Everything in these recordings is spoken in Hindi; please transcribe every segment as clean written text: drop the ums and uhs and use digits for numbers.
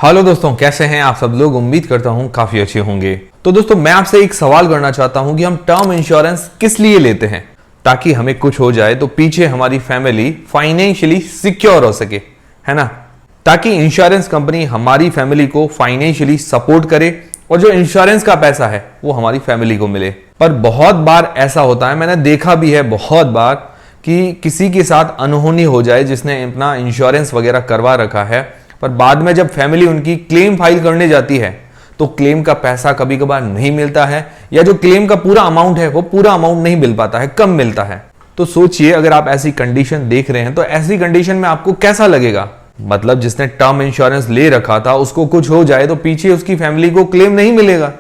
हेलो दोस्तों, कैसे हैं आप सब लोग। उम्मीद करता हूं काफी अच्छे होंगे। तो दोस्तों, मैं आपसे एक सवाल करना चाहता हूं कि हम टर्म इंश्योरेंस किस लिए लेते हैं। ताकि हमें कुछ हो जाए तो पीछे हमारी फैमिली फाइनेंशियली सिक्योर हो सके, है ना। ताकि इंश्योरेंस कंपनी हमारी फैमिली को फाइनेंशियली सपोर्ट करे और जो इंश्योरेंस का पैसा है वो हमारी फैमिली को मिले। पर बहुत बार ऐसा होता है, मैंने देखा भी है बहुत बार, कि किसी के साथ अनहोनी हो जाए जिसने अपना इंश्योरेंस वगैरह करवा रखा है, पर बाद में जब फैमिली उनकी क्लेम फाइल करने जाती है तो क्लेम का पैसा कभी कभार नहीं मिलता है, या जो क्लेम का पूरा अमाउंट है वो पूरा अमाउंट नहीं मिल पाता है, कम मिलता है। तो सोचिए, अगर आप ऐसी कंडीशन देख रहे हैं तो ऐसी कंडीशन में आपको कैसा लगेगा। मतलब जिसने टर्म इंश्योरेंस ले रखा था उसको कुछ हो जाए तो पीछे उसकी फैमिली को क्लेम नहीं मिलेगा।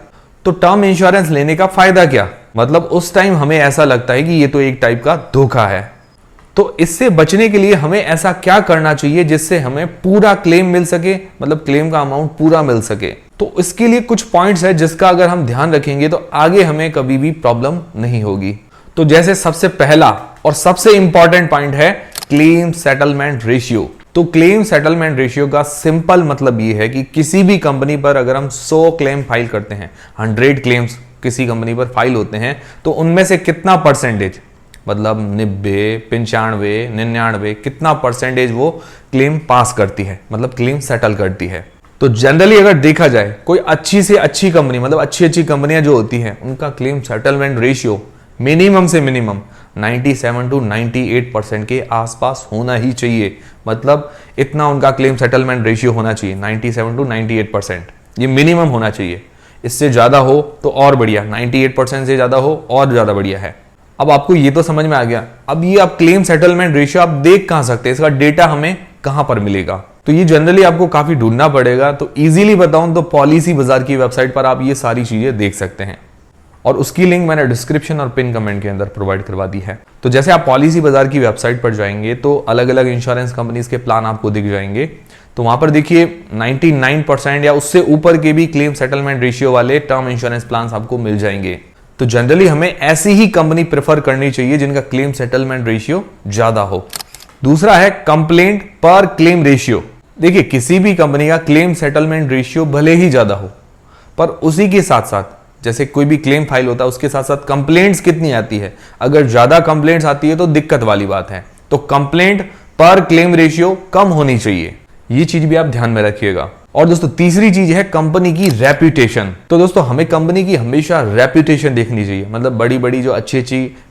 तो टर्म इंश्योरेंस लेने का फायदा क्या। मतलब उस टाइम हमें ऐसा लगता है कि ये तो एक टाइप का धोखा है। तो इससे बचने के लिए हमें ऐसा क्या करना चाहिए जिससे हमें पूरा क्लेम मिल सके, मतलब क्लेम का अमाउंट पूरा मिल सके। तो इसके लिए कुछ पॉइंट्स है जिसका अगर हम ध्यान रखेंगे तो आगे हमें कभी भी प्रॉब्लम नहीं होगी। तो जैसे सबसे पहला और सबसे इंपॉर्टेंट पॉइंट है क्लेम सेटलमेंट रेशियो। तो क्लेम सेटलमेंट रेशियो का सिंपल मतलब ये है कि किसी भी कंपनी पर अगर हम 100 क्लेम फाइल करते हैं, 100 क्लेम्स किसी कंपनी पर फाइल होते हैं, तो उनमें से कितना परसेंटेज, मतलब 90, 95, 99, कितना परसेंटेज वो क्लेम पास करती है, मतलब क्लेम सेटल करती है। तो जनरली अगर देखा जाए, कोई अच्छी से अच्छी कंपनी, मतलब अच्छी कंपनियां जो होती हैं, उनका क्लेम सेटलमेंट रेशियो मिनिमम से मिनिमम 97 to 98% के आसपास होना ही चाहिए। मतलब इतना उनका क्लेम सेटलमेंट रेशियो होना चाहिए, 97 to 98%, ये मिनिमम होना चाहिए। इससे ज्यादा हो तो और बढ़िया, 98% से ज्यादा हो और ज्यादा बढ़िया है। अब आपको ये तो समझ में आ गया। अब ये आप क्लेम सेटलमेंट रेशियो आप देख कहां सकते हैं, इसका डेटा हमें कहां पर मिलेगा। तो ये जनरली आपको काफी ढूंढना पड़ेगा। तो इजीली बताऊं तो पॉलिसी बाजार की वेबसाइट पर आप ये सारी चीजें देख सकते हैं, और उसकी लिंक मैंने डिस्क्रिप्शन और पिन कमेंट के अंदर प्रोवाइड करवा दी है। तो जैसे आप पॉलिसी बाजार की वेबसाइट पर जाएंगे तो अलग अलग इंश्योरेंस कंपनीज के प्लान आपको दिख जाएंगे। तो वहां पर देखिए 99% या उससे ऊपर के भी क्लेम सेटलमेंट रेशियो वाले टर्म इंश्योरेंस प्लान आपको मिल जाएंगे। तो जनरली हमें ऐसी ही कंपनी प्रेफर करनी चाहिए जिनका क्लेम सेटलमेंट रेशियो ज्यादा हो। दूसरा है कंप्लेंट पर क्लेम रेशियो। देखिए, किसी भी कंपनी का क्लेम सेटलमेंट रेशियो भले ही ज्यादा हो, पर उसी के साथ साथ जैसे कोई भी क्लेम फाइल होता है उसके साथ साथ कंप्लेंट्स कितनी आती है। अगर ज्यादा कंप्लेंट्स आती है तो दिक्कत वाली बात है। तो कंप्लेंट पर क्लेम रेशियो कम होनी चाहिए, ये चीज भी आप ध्यान में रखिएगा। और दोस्तों, तीसरी चीज है कंपनी की रेप्यूटेशन। तो दोस्तों, हमें कंपनी की हमेशा रेप्यूटेशन देखनी चाहिए। मतलब बड़ी बड़ी जो अच्छी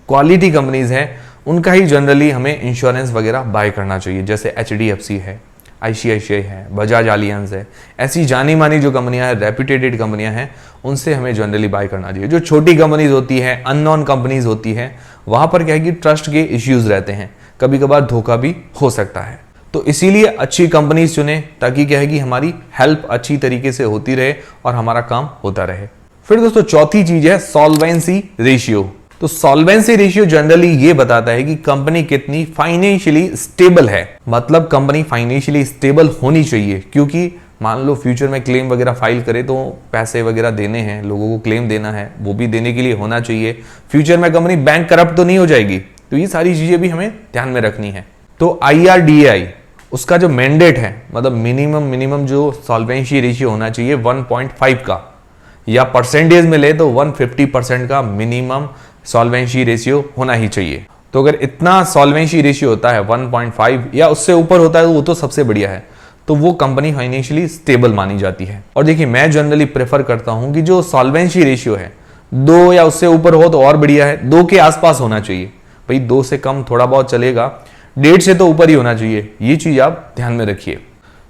क्वालिटी कंपनीज हैं उनका ही जनरली हमें इंश्योरेंस वगैरह बाय करना चाहिए। जैसे HDFC है, ICICI है, बजाज एलियंस है, ऐसी जानी मानी जो कंपनियां हैं, रेप्यूटेड कंपनियां हैं, उनसे हमें जनरली बाय करना चाहिए। जो छोटी कंपनीज होती है, अननोन कंपनीज होती है, वहां पर क्या है कि ट्रस्ट के इश्यूज रहते हैं, कभी कभार धोखा भी हो सकता है। तो इसीलिए अच्छी कंपनीज चुने, ताकि क्या है कि हमारी हेल्प अच्छी तरीके से होती रहे और हमारा काम होता रहे। फिर दोस्तों, चौथी चीज है सॉल्वेंसी रेशियो। तो सॉल्वेंसी रेशियो जनरली ये बताता है कि कंपनी कितनी फाइनेंशियली स्टेबल है। मतलब कंपनी फाइनेंशियली स्टेबल होनी चाहिए, क्योंकि मान लो फ्यूचर में क्लेम वगैरह फाइल करे तो पैसे वगैरह देने हैं, लोगों को क्लेम देना है, वो भी देने के लिए होना चाहिए। फ्यूचर में कंपनी बैंक करप्ट तो नहीं हो जाएगी। तो ये सारी चीजें भी हमें ध्यान में रखनी है। तो IRDAI उसका जो मैंडेट है, मतलब मिनिमम जो सॉल्वेंसी रेशियो होना चाहिए 1.5 का, या परसेंटेज में ले तो 150% का मिनिमम सॉल्वेंसी रेशियो होना ही चाहिए। तो अगर इतना सॉल्वेंसी रेशियो होता है 1.5 या उससे ऊपर होता है तो वो तो सबसे बढ़िया है। तो वो कंपनी फाइनेंशियली स्टेबल मानी जाती है। और देखिए, मैं जनरली प्रेफर करता हूं कि जो सॉल्वेंसी रेशियो है 2 या उससे ऊपर हो तो और बढ़िया है। 2 के आसपास होना चाहिए भाई, 2 से कम थोड़ा बहुत चलेगा, 1.5 से तो ऊपर ही होना चाहिए। ये चीज आप ध्यान में रखिए।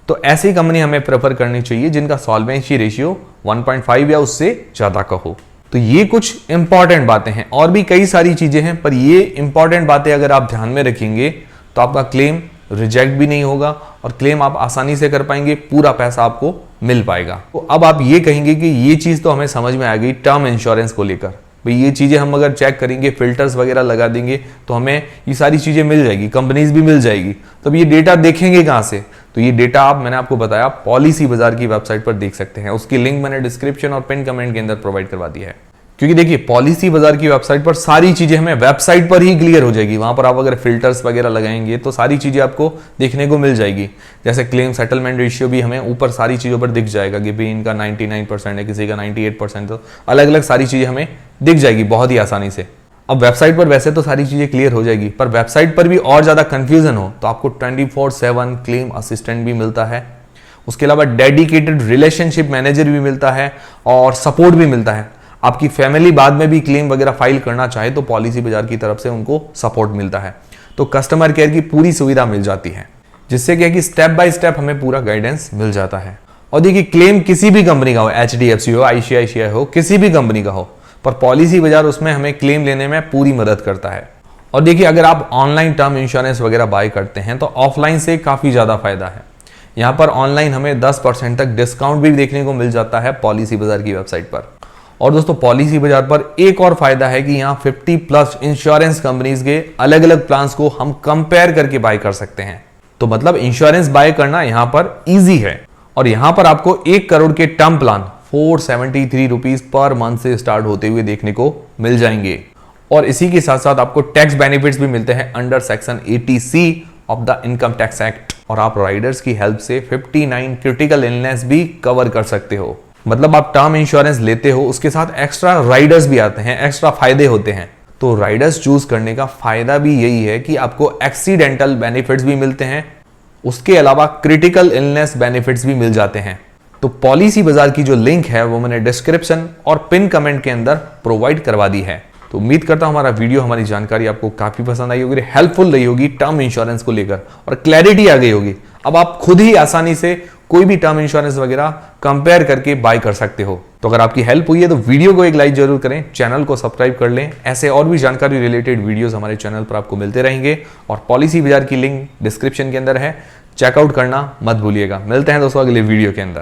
तो ऐसी कंपनी हमें प्रेफर करनी चाहिए जिनका सॉल्वेंसी रेशियो 1.5 या उससे ज्यादा का हो। तो ये कुछ इंपॉर्टेंट बातें हैं, और भी कई सारी चीजें हैं, पर ये इंपॉर्टेंट बातें अगर आप ध्यान में रखेंगे तो आपका क्लेम रिजेक्ट भी नहीं होगा और क्लेम आप आसानी से कर पाएंगे, पूरा पैसा आपको मिल पाएगा। तो अब आप ये कहेंगे कि ये चीज तो हमें समझ में आ गई टर्म इंश्योरेंस को लेकर। भाई ये चीजें हम अगर चेक करेंगे, फिल्टर्स वगैरह लगा देंगे तो हमें ये सारी चीजें मिल जाएगी, कंपनीज भी मिल जाएगी। तो ये डेटा देखेंगे कहां से। तो ये डेटा मैंने आपको बताया पॉलिसी बाजार की वेबसाइट पर देख सकते हैं। उसकी लिंक मैंने डिस्क्रिप्शन और पिन कमेंट के अंदर प्रोवाइड करवा दी है। क्योंकि देखिए पॉलिसी बाजार की वेबसाइट पर सारी चीजें हमें वेबसाइट पर ही क्लियर हो जाएगी। वहां पर आप अगर फिल्टर्स वगैरह लगाएंगे तो सारी चीजें आपको देखने को मिल जाएगी। जैसे क्लेम सेटलमेंट रेशियो भी हमें ऊपर सारी चीजों पर दिख जाएगा कि भी इनका 99% है, किसी का 98%, तो अलग अलग सारी चीजें हमें दिख जाएगी बहुत ही आसानी से। अब वेबसाइट पर वैसे तो सारी चीजें क्लियर हो जाएगी, पर वेबसाइट पर भी और ज्यादा कंफ्यूजन हो तो आपको 24/7 क्लेम असिस्टेंट भी मिलता है। उसके अलावा डेडिकेटेड रिलेशनशिप मैनेजर भी मिलता है और सपोर्ट भी मिलता है। आपकी फैमिली बाद में भी क्लेम वगैरह फाइल करना चाहे तो पॉलिसी बाजार की तरफ से उनको सपोर्ट मिलता है। तो कस्टमर केयर की पूरी सुविधा मिल जाती है, जिससे क्या कि स्टेप बाय स्टेप हमें पूरा गाइडेंस मिल जाता है। और देखिए क्लेम किसी भी कंपनी का हो, HDFC हो, ICICI हो, किसी भी कंपनी का हो, पर पॉलिसी बाजार उसमें हमें क्लेम लेने में पूरी मदद करता है। और देखिए अगर आप ऑनलाइन टर्म इंश्योरेंस वगैरह बाय करते हैं तो ऑफलाइन से काफी ज्यादा फायदा है। यहां पर ऑनलाइन हमें 10% तक डिस्काउंट भी देखने को मिल जाता है पॉलिसी बाजार की वेबसाइट पर। और दोस्तों पॉलिसी बाजार पर एक और फायदा है कि यहाँ 50+ इंश्योरेंस कंपनीज के अलग अलग प्लान्स को हम कंपेयर करके बाय कर सकते हैं। तो मतलब इंश्योरेंस बाय करना यहाँ पर इजी है। और यहाँ पर आपको 1 करोड़ के term plan 473 rupees per month से स्टार्ट होते हुए देखने को मिल जाएंगे। और इसी के साथ साथ आपको टैक्स बेनिफिट्स भी मिलते हैं under section 80C of the income tax act. और आप राइडर्स की हेल्प से 59 क्रिटिकल इलनेस भी कवर कर सकते हो। मतलब आप टर्म इंश्योरेंस लेते हो, उसके साथ एक्स्ट्रा राइडर्स भी आते हैं, एक्स्ट्रा फायदे होते हैं। तो राइडर्स चूज करने का फायदा भी यही है कि आपको एक्सीडेंटल बेनिफिट्स भी मिलते हैं, उसके अलावा क्रिटिकल इलनेस बेनिफिट्स भी मिल जाते हैं। तो पॉलिसी बाजार की जो लिंक है वो मैंने डिस्क्रिप्शन और पिन कमेंट के अंदर प्रोवाइड करवा दी है। तो उम्मीद करता हूं हमारा वीडियो, हमारी जानकारी आपको काफी पसंद आई होगी, हेल्पफुल रही होगी टर्म इंश्योरेंस को लेकर, और क्लैरिटी आ गई होगी। अब आप खुद ही आसानी से कोई भी टर्म इंश्योरेंस वगैरह कंपेयर करके बाय कर सकते हो। तो अगर आपकी हेल्प हुई है तो वीडियो को एक लाइक जरूर करें, चैनल को सब्सक्राइब कर लें। ऐसे और भी जानकारी रिलेटेड वीडियोस हमारे चैनल पर आपको मिलते रहेंगे। और पॉलिसी बाजार की लिंक डिस्क्रिप्शन के अंदर है, चेकआउट करना मत भूलिएगा। मिलते हैं दोस्तों अगले वीडियो के अंदर।